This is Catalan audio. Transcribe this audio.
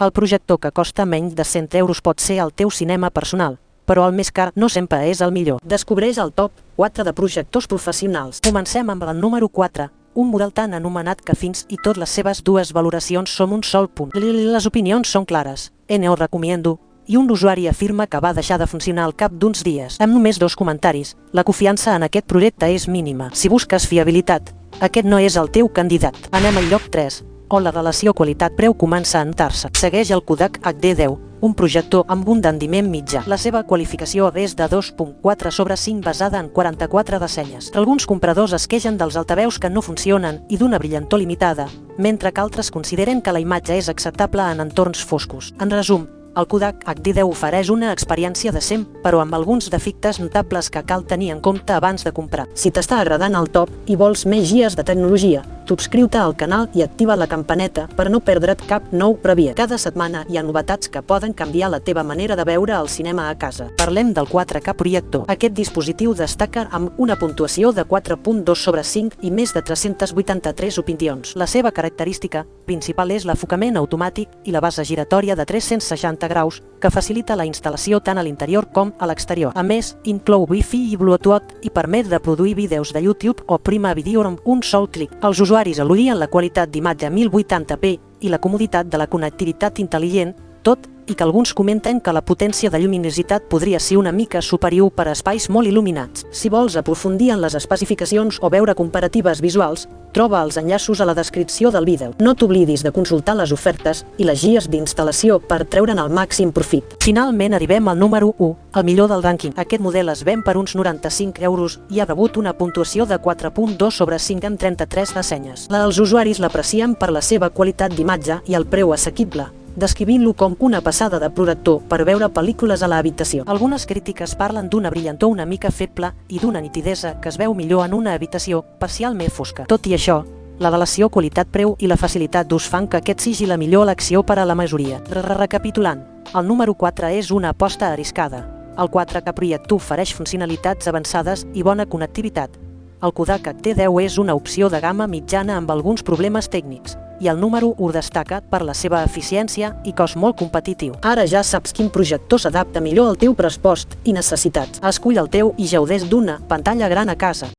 El projector que costa menys de 100 euros pot ser el teu cinema personal, però el més car no sempre és el millor. Descobreix el top 4 de projectors professionals. Comencem amb el número 4, un model tan anomenat que fins i tot les seves dues valoracions són un sol punt. Les opinions són clares, ho recomiendo, i un usuari afirma que va deixar de funcionar al cap d'uns dies. Amb només 2 comentaris, la confiança en aquest projecte és mínima. Si busques fiabilitat, aquest no és el teu candidat. Anem al lloc 3, on la relació qualitat-preu comença a notar-se. Segueix el Kodak HD10, un projector amb un rendiment mitjà. La seva qualificació és de 2.4 sobre 5 basada en 44 ressenyes. Alguns compradors es queixen dels altaveus que no funcionen i d'una brillantor limitada, mentre que altres consideren que la imatge és acceptable en entorns foscos. En resum, el Kodak HD10 ofereix una experiència decent, però amb alguns defectes notables que cal tenir en compte abans de comprar. Si t'està agradant el top i vols més guies de tecnologia, subscriu-te al canal i activa la campaneta per no perdre't cap nou prèvia. Cada setmana hi ha novetats que poden canviar la teva manera de veure el cinema a casa. Parlem del 4K projector. Aquest dispositiu destaca amb una puntuació de 4.2 sobre 5 i més de 383 opinions. La seva característica principal és l'enfocament automàtic i la base giratòria de 360 graus, que facilita la instal·lació tant a l'interior com a l'exterior. A més, inclou Wi-Fi i Bluetooth i permet reproduir vídeos de YouTube o Prima Video amb un sol clic. Els usuaris elogien la qualitat d'imatge 1080p i la comoditat de la connectivitat intel·ligent, tot i que alguns comenten que la potència de lluminositat podria ser una mica superior per a espais molt il·luminats. Si vols aprofundir en les especificacions o veure comparatives visuals, troba els enllaços a la descripció del vídeo. No t'oblidis de consultar les ofertes i les guies d'instal·lació per treure'n el màxim profit. Finalment arribem al número 1, el millor del rànquing. Aquest model es ven per uns 95 euros i ha rebut una puntuació de 4.2 sobre 5 amb 33 ressenyes. Els usuaris l'aprecien per la seva qualitat d'imatge i el preu assequible, descrivint-lo com una passada de projector per veure pel·lícules a l'habitació. Algunes crítiques parlen d'una brillantor una mica feble i d'una nitidesa que es veu millor en una habitació parcialment fosca. Tot i això, la relació qualitat-preu i la facilitat d'ús fan que aquest sigui la millor elecció per a la majoria. Recapitulant, el número 4 és una aposta arriscada. El 4K projector ofereix funcionalitats avançades i bona connectivitat. El Kodak HD10 és una opció de gamma mitjana amb alguns problemes tècnics, i el número 1 destaca per la seva eficiència i cost molt competitiu. Ara ja saps quin projector s'adapta millor al teu pressupost i necessitats. Escull el teu i gaudeix d'una pantalla gran a casa.